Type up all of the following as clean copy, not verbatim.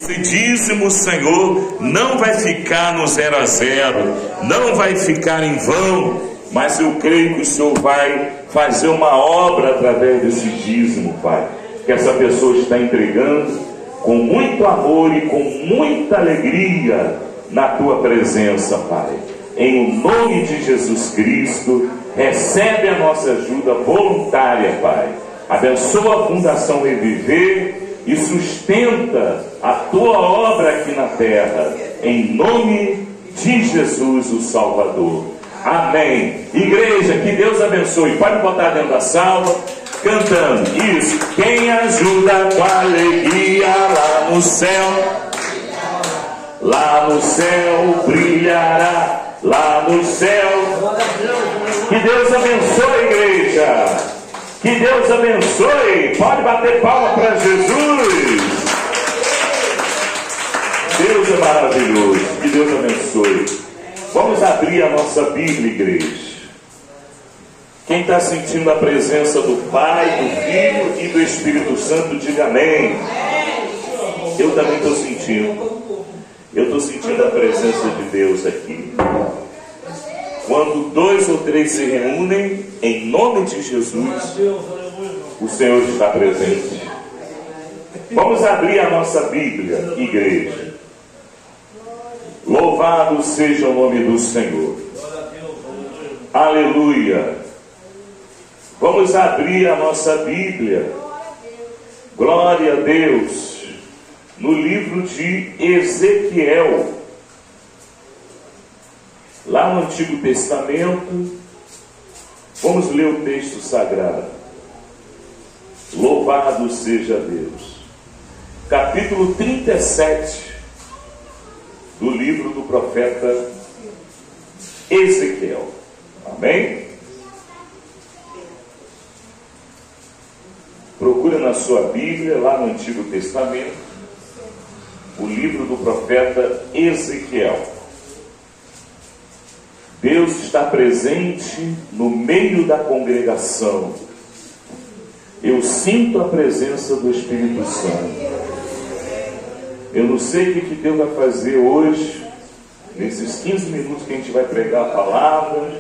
Esse dízimo, Senhor, não vai ficar no 0 a 0, não vai ficar em vão, mas eu creio que o Senhor vai fazer uma obra através desse dízimo, Pai, que essa pessoa está entregando com muito amor e com muita alegria na Tua presença, Pai. Em nome de Jesus Cristo, recebe a nossa ajuda voluntária, Pai. Abençoa a Fundação Reviver e sustenta a Tua obra aqui na terra, em nome de Jesus o Salvador. Amém. Igreja, que Deus abençoe. Pode botar dentro da sala, cantando isso. Quem ajuda com alegria lá no céu brilhará, lá no céu. Que Deus abençoe, igreja. Que Deus abençoe. Pode bater palma para Jesus. Deus é maravilhoso. Que Deus abençoe. Vamos abrir a nossa Bíblia, igreja. Quem está sentindo a presença do Pai, do Filho e do Espírito Santo, diga amém. Eu também estou sentindo. Eu estou sentindo a presença de Deus aqui. Quando 2 ou 3 se reúnem, em nome de Jesus, o Senhor está presente. Vamos abrir a nossa Bíblia, igreja. Louvado seja o nome do Senhor. Aleluia. Vamos abrir a nossa Bíblia. Glória a Deus. No livro de Ezequiel. Lá no Antigo Testamento, vamos ler o texto sagrado. Louvado seja Deus. Capítulo 37 do livro do profeta Ezequiel. Amém? Procura na sua Bíblia, lá no Antigo Testamento, o livro do profeta Ezequiel. Deus está presente no meio da congregação. Eu sinto a presença do Espírito Santo. Eu não sei o que Deus vai fazer hoje, nesses 15 minutos que a gente vai pregar a palavra.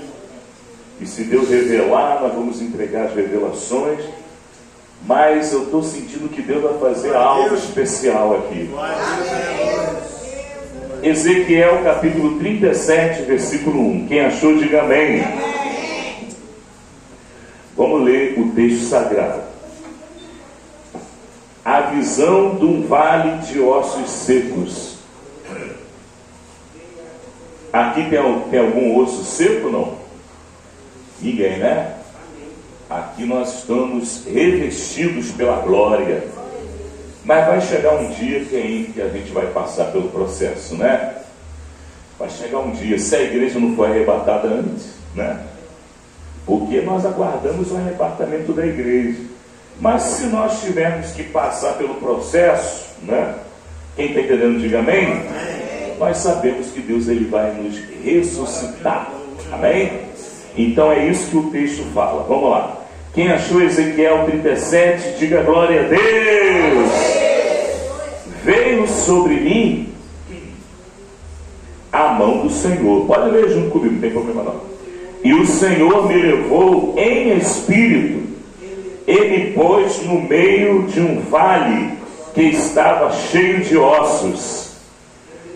E se Deus revelar, nós vamos entregar as revelações. Mas eu estou sentindo que Deus vai fazer algo especial aqui. Ezequiel capítulo 37, versículo 1. Quem achou, diga amém. Vamos ler o texto sagrado. A visão de um vale de ossos secos. Aqui tem algum osso seco, não? Ninguém, né? Aqui nós estamos revestidos pela glória. Mas vai chegar um dia que a gente vai passar pelo processo, né? Vai chegar um dia, se a igreja não for arrebatada antes, né? Porque nós aguardamos o arrebatamento da igreja. Mas se nós tivermos que passar pelo processo, né? Quem está entendendo, diga amém. Nós sabemos que Deus ele vai nos ressuscitar. Amém? Então é isso que o texto fala. Vamos lá. Quem achou Ezequiel 37, diga glória a Deus. Veio sobre mim a mão do Senhor. Pode ler junto comigo, não tem problema não. E o Senhor me levou em espírito e me pôs no meio de um vale que estava cheio de ossos.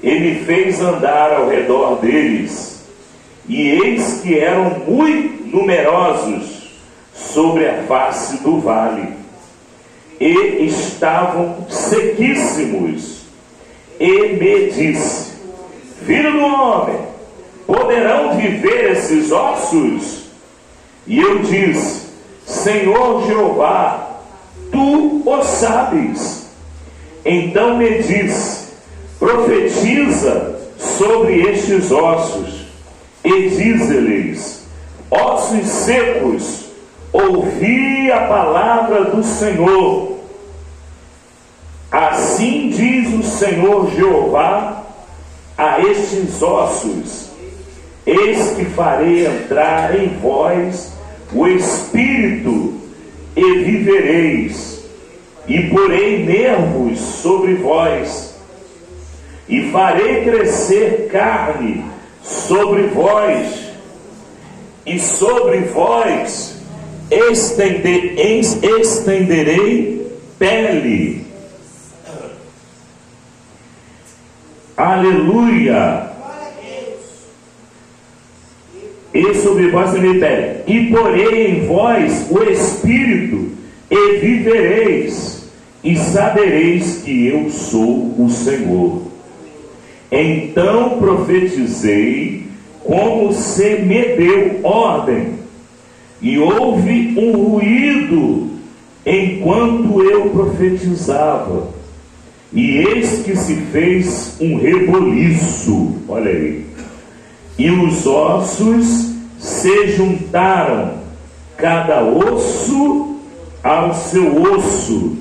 E me fez andar ao redor deles. E eis que eram muito numerosos sobre a face do vale, e estavam sequíssimos. E me disse: filho do homem, poderão viver esses ossos? E eu disse: Senhor Jeová, tu o sabes. Então me disse: profetiza sobre estes ossos, e dize-lhes: ossos secos, ouvi a palavra do Senhor. Assim diz o Senhor Jeová a estes ossos: eis que farei entrar em vós o Espírito, e vivereis, e porei nervos sobre vós, e farei crescer carne sobre vós, e sobre vós estenderei pele. Aleluia! E sobre vós estenderei pele, e porei em vós o Espírito, e vivereis, e sabereis que eu sou o Senhor. Então profetizei como se me deu ordem, e houve um ruído enquanto eu profetizava, e eis que se fez um reboliço, olha aí, e os ossos se juntaram, cada osso ao seu osso,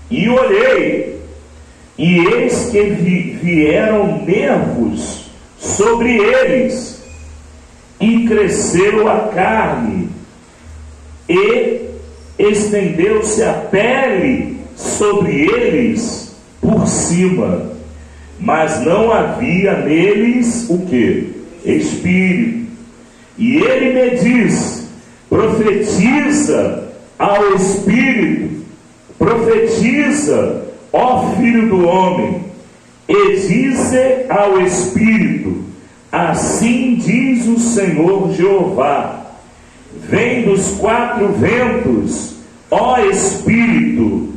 e olhei, e eis que vieram nervos sobre eles, e cresceu a carne, e estendeu-se a pele sobre eles por cima, mas não havia neles o que? Espírito. E ele me diz: profetiza ao Espírito, profetiza, ó filho do homem, e dize ao Espírito: assim diz o Senhor Jeová, vem dos quatro ventos, ó Espírito,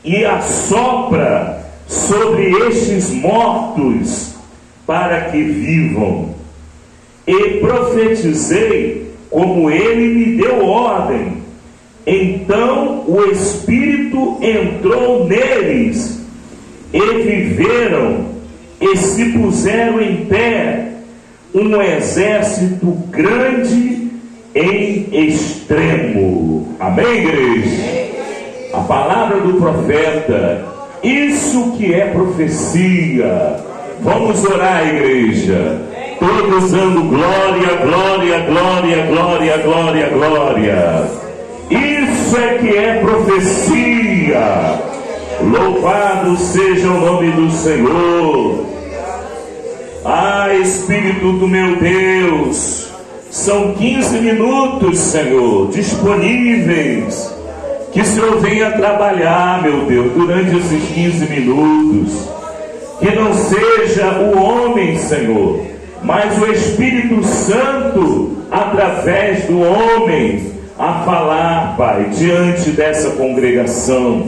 e assopra sobre estes mortos, para que vivam. E profetizei como ele me deu ordem. Então o Espírito entrou neles, e viveram, e se puseram em pé, um exército grande em extremo. Amém, igreja? A palavra do profeta, isso que é profecia. Vamos orar, igreja. Todos dando glória, glória, glória, glória, glória, glória. Isso é que é profecia. Louvado seja o nome do Senhor. Ah, Espírito do meu Deus, são 15 minutos, Senhor, disponíveis. Que o Senhor venha trabalhar, meu Deus, durante esses 15 minutos. Que não seja o homem, Senhor, mas o Espírito Santo, através do homem, a falar, Pai, diante dessa congregação.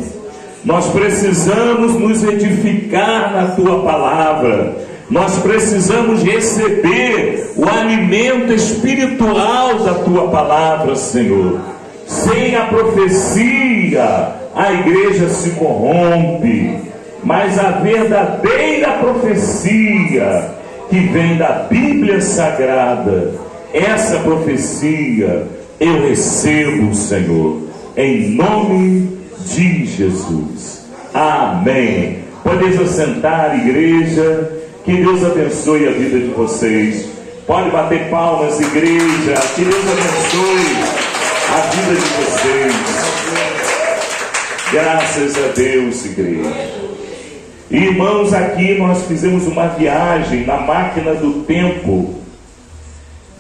Nós precisamos nos edificar na Tua palavra. Nós precisamos receber o alimento espiritual da Tua palavra, Senhor. Sem a profecia, a igreja se corrompe. Mas a verdadeira profecia que vem da Bíblia Sagrada, essa profecia eu recebo, Senhor, em nome de Jesus. Amém. Podeis assentar, igreja. Que Deus abençoe a vida de vocês. Pode bater palmas, igreja. Que Deus abençoe a vida de vocês. Graças a Deus, igreja. Irmãos, aqui nós fizemos uma viagem na máquina do tempo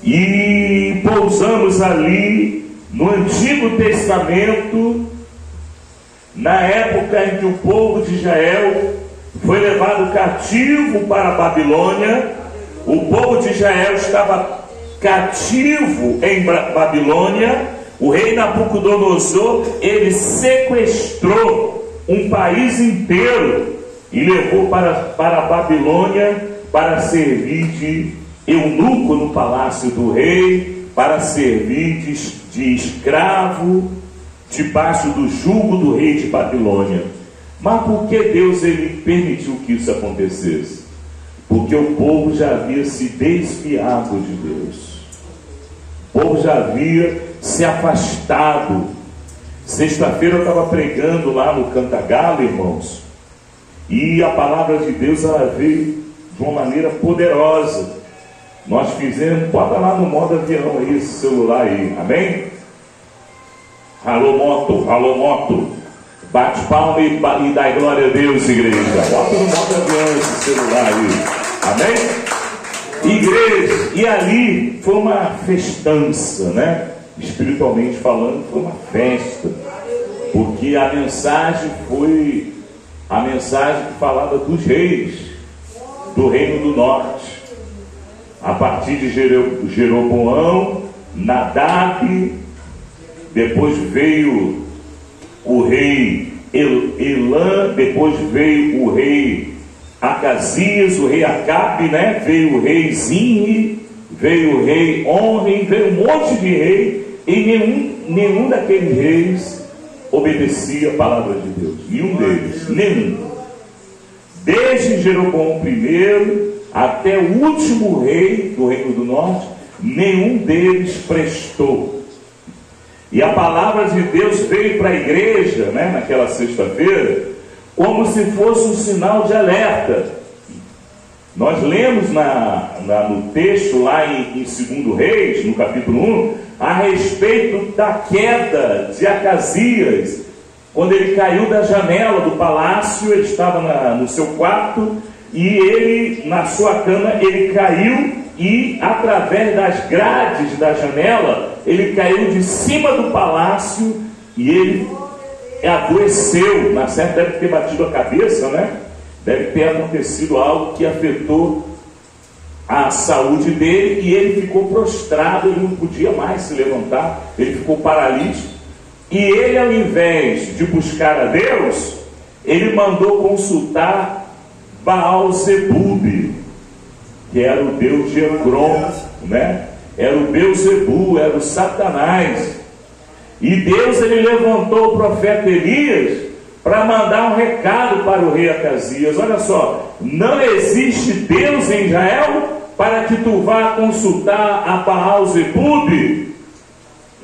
e pousamos ali no Antigo Testamento, na época em que o povo de Israel foi levado cativo para a Babilônia. O povo de Israel estava cativo em Babilônia. O rei Nabucodonosor, ele sequestrou um país inteiro e levou para a Babilônia para servir de eunuco no palácio do rei, para servir de escravo debaixo do jugo do rei de Babilônia. Mas por que Deus ele permitiu que isso acontecesse? Porque o povo já havia se desviado de Deus. O povo já havia se afastado. Sexta-feira eu estava pregando lá no Cantagalo, irmãos, e a palavra de Deus ela veio de uma maneira poderosa. Nós fizemos, bota lá no modo avião aí, esse celular aí, amém? Alô moto, bate palma e dá glória a Deus, igreja. Bota no modo avião esse celular aí. Amém? Igreja, e ali foi uma festança, né? Espiritualmente falando, foi uma festa, porque a mensagem foi a mensagem que falava dos reis do reino do norte, a partir de Jeroboão, Nadab, depois veio o rei Elã, depois veio o rei Acasias, o rei Acabe, né? Veio o rei Zinri, veio o rei Onri, veio um monte de rei, e nenhum daqueles reis obedecia a palavra de Deus. Nenhum deles, nenhum. Desde Jeroboão I até o último rei do reino do norte, nenhum deles prestou. E a palavra de Deus veio para a igreja, né, naquela sexta-feira, como se fosse um sinal de alerta. Nós lemos no texto lá em 2 Reis, no capítulo 1, a respeito da queda de Acasias, quando ele caiu da janela do palácio. Ele estava no seu quarto, e ele, na sua cama, ele caiu, e através das grades da janela, ele caiu de cima do palácio, e ele adoeceu. Na certa deve ter batido a cabeça, né? Deve ter acontecido algo que afetou a saúde dele, e ele ficou prostrado, ele não podia mais se levantar, ele ficou paralítico. E ele, ao invés de buscar a Deus, ele mandou consultar Baal-Zebub, que era o deus de Ekron, né? Era o Beelzebu, era o Satanás. E Deus, ele levantou o profeta Elias para mandar um recado para o rei Acasias. Olha só, não existe Deus em Israel para que tu vá consultar a Baal-Zebub.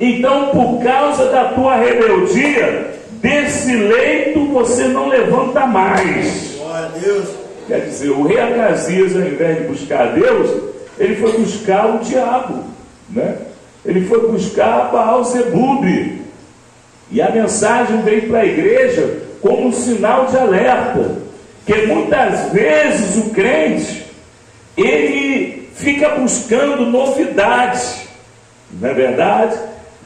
Então, por causa da tua rebeldia, desse leito você não levanta mais. Glória a Deus. Quer dizer, o rei Acasias, ao invés de buscar a Deus, ele foi buscar o diabo, né? Ele foi buscar Baal-Zebub. E a mensagem veio para a igreja como um sinal de alerta, que muitas vezes o crente, ele fica buscando novidades, não é verdade?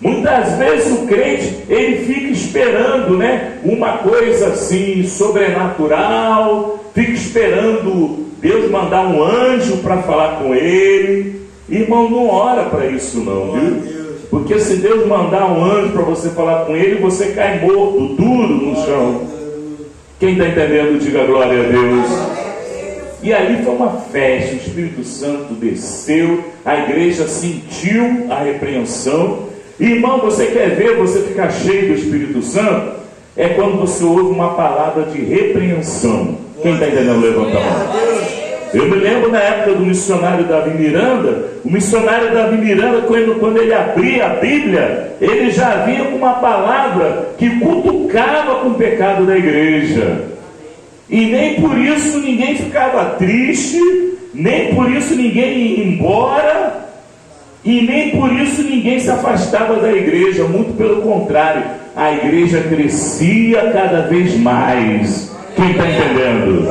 Muitas vezes o crente, ele fica esperando, né, uma coisa assim sobrenatural, fica esperando Deus mandar um anjo para falar com ele. Irmão, não ora para isso não, viu? Porque se Deus mandar um anjo para você falar com ele, você cai morto, duro no chão. Quem está entendendo, diga glória a Deus. E ali foi uma festa, o Espírito Santo desceu, a igreja sentiu a repreensão. Irmão, você quer ver você ficar cheio do Espírito Santo? É quando você ouve uma palavra de repreensão. Quem está entendendo, levanta a mão. Eu me lembro na época do missionário Davi Miranda. O missionário Davi Miranda, quando ele abria a Bíblia, ele já vinha com uma palavra que cutucava com o pecado da igreja. E nem por isso ninguém ficava triste, nem por isso ninguém ia embora, e nem por isso ninguém se afastava da igreja. Muito pelo contrário, a igreja crescia cada vez mais. Quem está entendendo?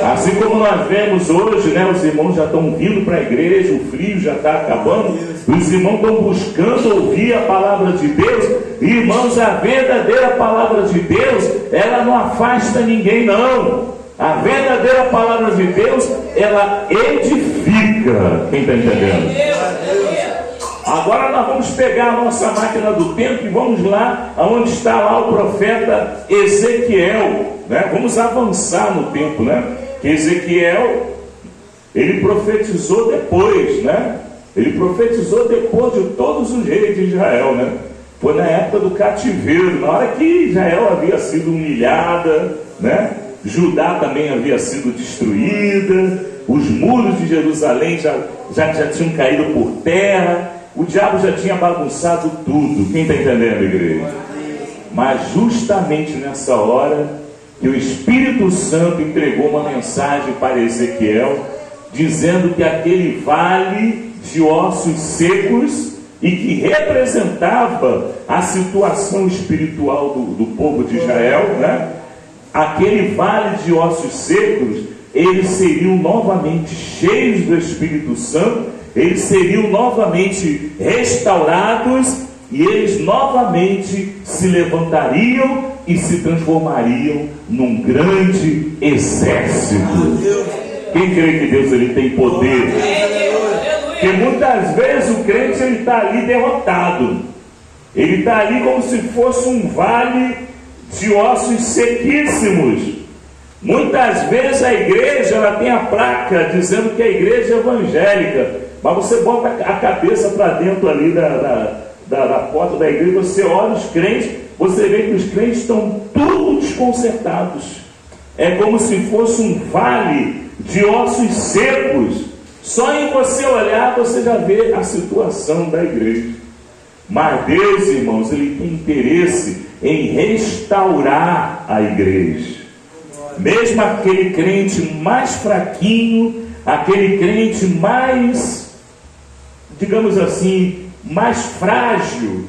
Assim como nós vemos hoje, né, os irmãos já estão vindo para a igreja, o frio já está acabando, os irmãos estão buscando ouvir a palavra de Deus. Irmãos, a verdadeira palavra de Deus, ela não afasta ninguém não. A verdadeira palavra de Deus, ela edifica. Quem está entendendo? Agora nós vamos pegar a nossa máquina do tempo e vamos lá aonde está lá o profeta Ezequiel, né? Vamos avançar no tempo, né? Que Ezequiel, ele profetizou depois, né? Ele profetizou depois de todos os reis de Israel, né? Foi na época do cativeiro, na hora que Israel havia sido humilhada, né? Judá também havia sido destruída, os muros de Jerusalém já tinham caído por terra. O diabo já tinha bagunçado tudo. Quem está entendendo, igreja? Mas justamente nessa hora que o Espírito Santo entregou uma mensagem para Ezequiel, dizendo que aquele vale de ossos secos, e que representava a situação espiritual do povo de Israel, né? Aquele vale de ossos secos eles seriam novamente cheios do Espírito Santo, eles seriam novamente restaurados e eles novamente se levantariam e se transformariam num grande exército. Quem crê que Deus ele tem poder? Porque muitas vezes o crente ele está ali derrotado, ele está ali como se fosse um vale de ossos sequíssimos. Muitas vezes a igreja ela tem a placa dizendo que a igreja é evangélica, mas você bota a cabeça para dentro ali da porta da igreja, você olha os crentes, você vê que os crentes estão tudo desconcertados. É como se fosse um vale de ossos secos. Só em você olhar você já vê a situação da igreja. Mas Deus, irmãos, ele tem interesse em restaurar a igreja. Mesmo aquele crente mais fraquinho, aquele crente mais, digamos assim, mais frágil,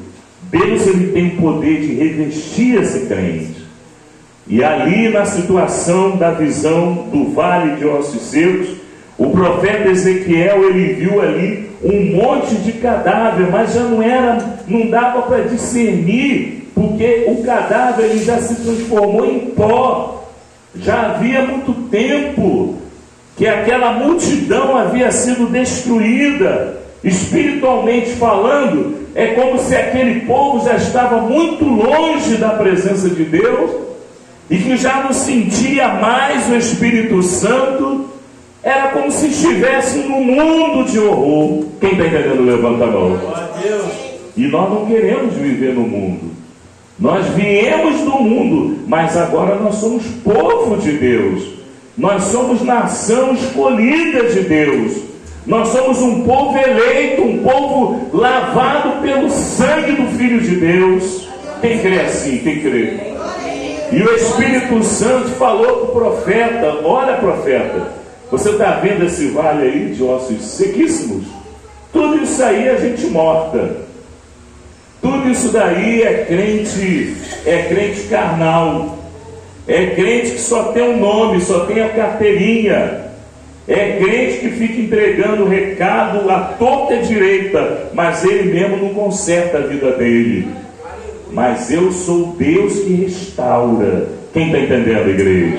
Deus ele tem o poder de revestir esse crente. E ali na situação da visão do vale de ossos secos, o profeta Ezequiel ele viu ali um monte de cadáver, mas já não dava para discernir, porque o cadáver ele já se transformou em pó. Já havia muito tempo que aquela multidão havia sido destruída. Espiritualmente falando, é como se aquele povo já estava muito longe da presença de Deus e que já não sentia mais o Espírito Santo. Era como se estivesse num mundo de horror. Quem está entendendo, levanta a mão. E nós não queremos viver no mundo. Nós viemos do mundo, mas agora nós somos povo de Deus. Nós somos nação escolhida de Deus. Nós somos um povo eleito, um povo lavado pelo sangue do Filho de Deus. Quem crê assim? Quem crê? E o Espírito Santo falou para o profeta: olha, profeta, você está vendo esse vale aí de ossos sequíssimos? Tudo isso aí é gente morta. Tudo isso daí é crente carnal, é crente que só tem um nome, só tem a carteirinha, é crente que fica entregando o recado à torta e direita, mas ele mesmo não conserta a vida dele. Mas eu sou Deus que restaura. Quem está entendendo, igreja?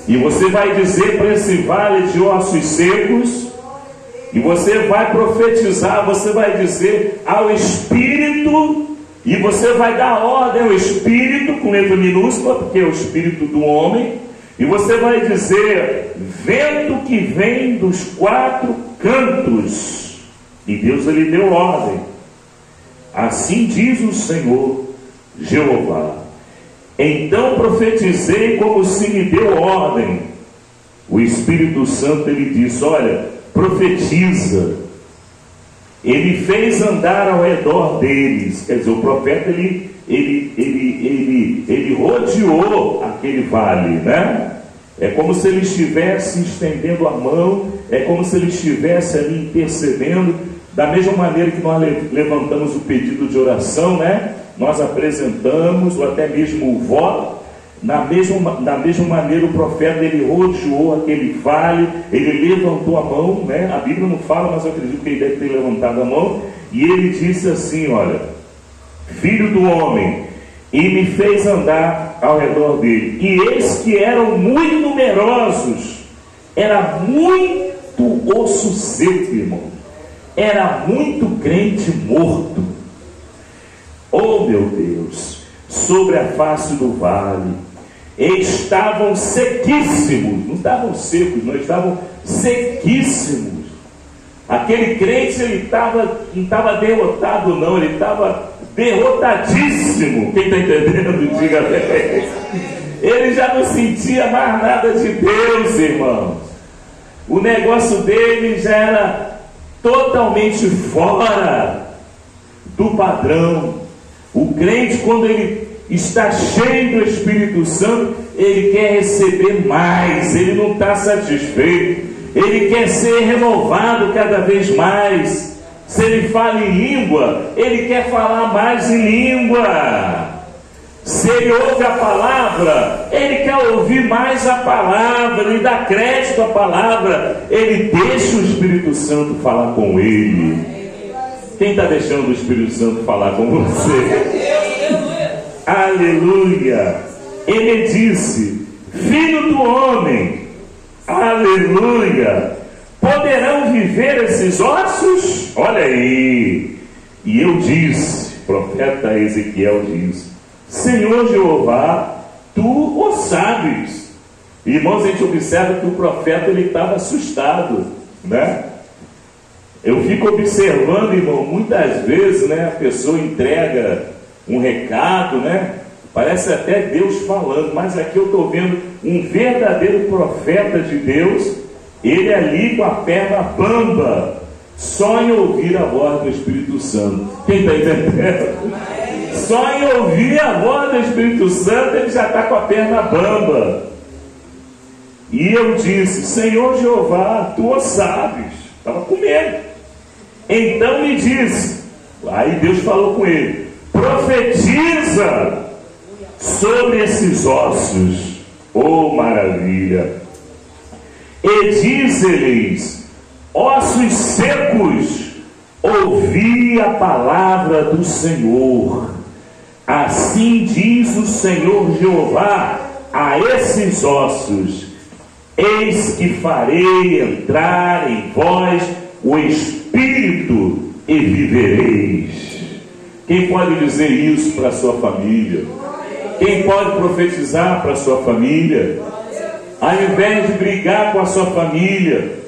E você vai dizer para esse vale de ossos secos, e você vai profetizar, você vai dizer ao Espírito, e você vai dar ordem ao Espírito, com letra minúscula, porque é o Espírito do homem, e você vai dizer: vento que vem dos quatro cantos. E Deus ele deu ordem. Assim diz o Senhor Jeová. Então profetizei como se me deu ordem. O Espírito Santo ele disse: olha, profetiza. Ele fez andar ao redor deles. Quer dizer, o profeta ele rodeou aquele vale, né? É como se ele estivesse estendendo a mão, é como se ele estivesse ali intercedendo. Da mesma maneira que nós levantamos o pedido de oração, né? Nós apresentamos, ou até mesmo o voto. Da mesma maneira o profeta ele rodeou aquele vale, ele levantou a mão, né? A Bíblia não fala, mas eu acredito que ele deve ter levantado a mão, e ele disse assim: olha, filho do homem, e me fez andar ao redor dele, e eis que eram muito numerosos, era muito osso seco, irmão, era muito crente morto. Oh meu Deus, sobre a face do vale estavam sequíssimos, não estavam secos, não, estavam sequíssimos. Aquele crente ele não estava derrotado, não, ele estava derrotadíssimo. Quem está entendendo, diga amém. Ele já não sentia mais nada de Deus, irmãos. O negócio dele já era totalmente fora do padrão. O crente, quando ele está cheio do Espírito Santo, ele quer receber mais, ele não está satisfeito, ele quer ser renovado cada vez mais. Se ele fala em língua, ele quer falar mais em língua. Se ele ouve a palavra, ele quer ouvir mais a palavra, ele dá crédito à palavra, ele deixa o Espírito Santo falar com ele. Quem está deixando o Espírito Santo falar com você? Aleluia! Ele disse: Filho do homem, aleluia, poderão viver esses ossos? Olha aí. E eu disse, profeta Ezequiel disse: Senhor Jeová, tu o sabes. Irmãos, a gente observa que o profeta ele estava assustado, né? Eu fico observando, irmão, muitas vezes, né, a pessoa entrega um recado, né? Parece até Deus falando, mas aqui eu estou vendo um verdadeiro profeta de Deus, ele ali com a perna bamba, só em ouvir a voz do Espírito Santo. Quem está entendendo? Só em ouvir a voz do Espírito Santo, ele já está com a perna bamba. E eu disse: Senhor Jeová, tu o sabes. Estava com medo. Então me disse, aí Deus falou com ele: profetiza sobre esses ossos. Oh, maravilha! E diz-lhes: ossos secos, ouvi a palavra do Senhor. Assim diz o Senhor Jeová a esses ossos: eis que farei entrar em vós o Espírito e vivereis. Quem pode dizer isso para a sua família? Quem pode profetizar para a sua família? Ao invés de brigar com a sua família,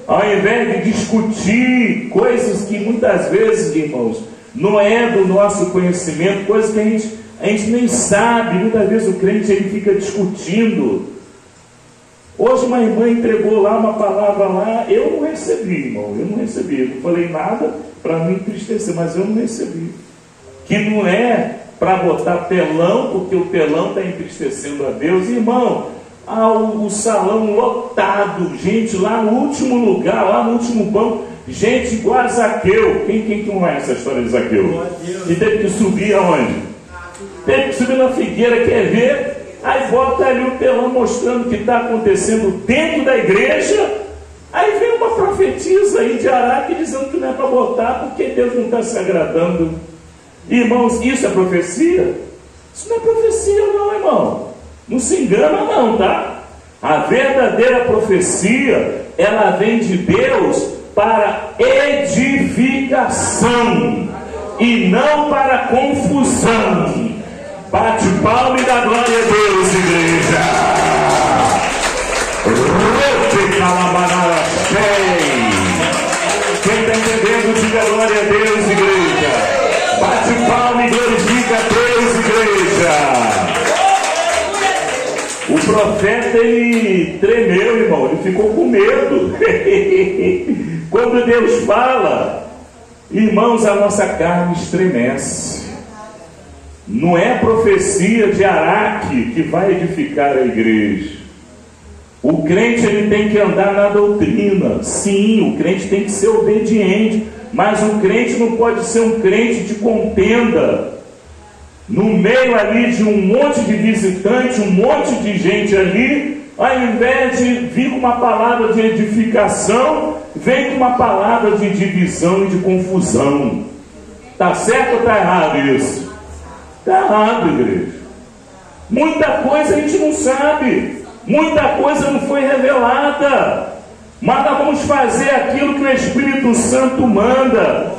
ao invés de discutir coisas que muitas vezes, irmãos, não é do nosso conhecimento, coisas que a gente nem sabe. Muitas vezes o crente ele fica discutindo. Hoje uma irmã entregou lá uma palavra lá, eu não recebi, irmão, eu não recebi. Eu não falei nada para me entristecer, mas eu não recebi. Que não é para botar telão, porque o telão está entristecendo a Deus. Irmão, o salão lotado, gente lá no último lugar, lá no último banco, gente igual a Zaqueu. Quem conhece a história de Zaqueu? Que teve que subir aonde? Teve que subir na figueira, quer ver? Aí bota ali o telão mostrando o que está acontecendo dentro da igreja. Aí vem uma profetisa aí de Araque dizendo que não é para botar porque Deus não está se agradando. Irmãos, isso é profecia? Isso não é profecia não, irmão. Não se engana não, tá? A verdadeira profecia, ela vem de Deus para edificação e não para confusão. Bate palma e dá glória a Deus, igreja. Quem está entendendo, diga glória a Deus, igreja. Bate palma e glorifica a Deus, igreja. O profeta, ele tremeu, irmão, ele ficou com medo. Quando Deus fala, irmãos, a nossa carne estremece. Não é a profecia de Araque que vai edificar a igreja. O crente ele tem que andar na doutrina. Sim, o crente tem que ser obediente, mas o crente não pode ser um crente de contenda. No meio ali de um monte de visitante, um monte de gente ali, ao invés de vir com uma palavra de edificação, vem com uma palavra de divisão e de confusão. Está certo ou está errado isso? Está errado, igreja. Muita coisa a gente não sabe, muita coisa não foi revelada, mas nós vamos fazer aquilo que o Espírito Santo manda.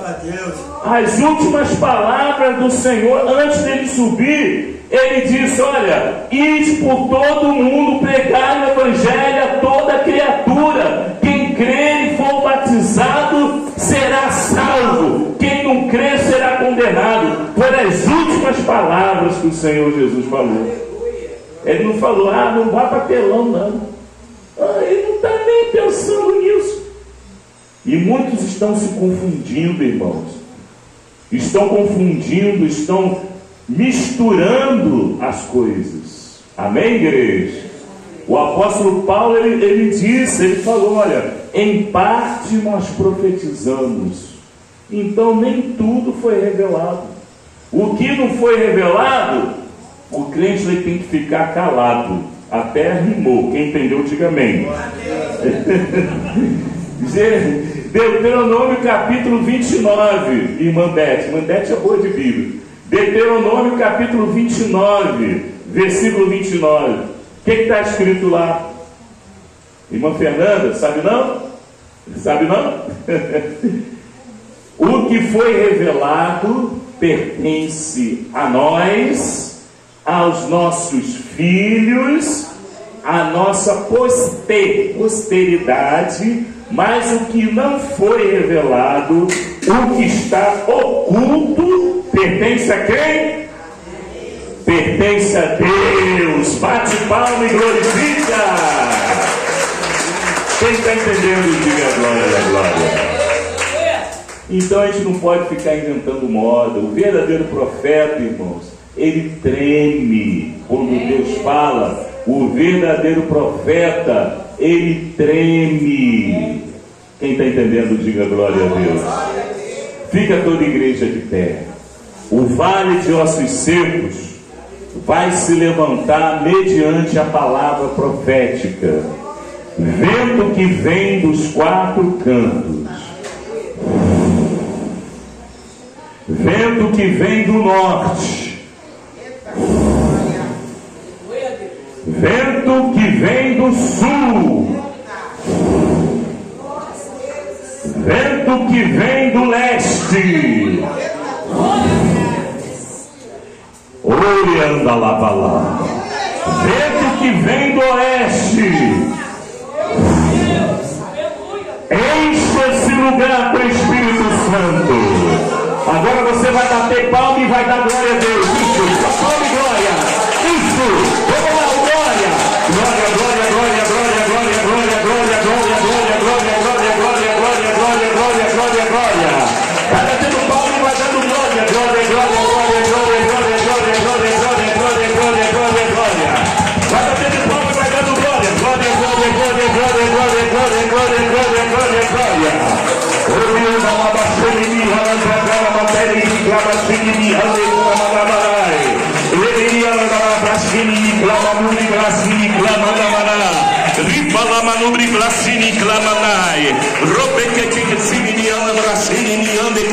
As últimas palavras do Senhor, antes dele subir, ele disse: olha, ide por todo mundo, pregai o Evangelho a toda criatura. Quem crer e for batizado será salvo, quem não crer será condenado. Foram as últimas palavras que o Senhor Jesus falou. Ele não falou: não vá para telão não. Ele não está nem pensando nisso. E muitos estão se confundindo, irmãos. Estão confundindo, estão misturando as coisas. Amém, igreja? O apóstolo Paulo, ele disse, ele falou: olha, em parte nós profetizamos. Então nem tudo foi revelado. O que não foi revelado, O crente ele tem que ficar calado. Até rimou. Quem entendeu, diga amém. Deuteronômio capítulo 29, irmã Beth. Irmã Beth é boa de Bíblia. Deuteronômio capítulo 29, versículo 29. O que está escrito lá? Irmã Fernanda, sabe não? Sabe não? O que foi revelado pertence a nós, aos nossos filhos, à nossa posteridade, mas o que não foi revelado, o que está oculto, pertence a quem? Pertence a Deus. Bate palma e glorifica. Quem está entendendo, diga glória, glória. Então a gente não pode ficar inventando moda. O verdadeiro profeta, irmãos, ele treme quando Deus fala. O verdadeiro profeta, ele treme. Quem está entendendo, diga glória a Deus. Fica toda a igreja de pé. O vale de ossos secos vai se levantar mediante a palavra profética. Vento que vem dos quatro cantos, vento que vem do norte, vento que vem do sul, vento que vem do leste, orianda lá, vento que vem do oeste. Enche esse lugar com o Espírito Santo. Agora você vai bater palma e vai dar glória a Deus. Isso, só palma e glória. Isso, vamos lá, glória. Glória, glória, glória, glória, glória, glória, glória, glória, glória, glória, glória, glória, glória, glória, glória, glória, glória. Vai batendo palma e vai dando glória, glória, glória, glória, glória, glória, glória, glória, glória, glória, glória, glória, glória. Vai batendo palma e vai dando glória, glória, glória, glória, glória, glória, glória, glória, glória, glória, glória. Oriunda la baseni halanda la materi clama sini halenda marai. Leviria la basini clama muri glasini clama namana. Ripa la manubri glasini clama nai. Robe que sini ala brasini ande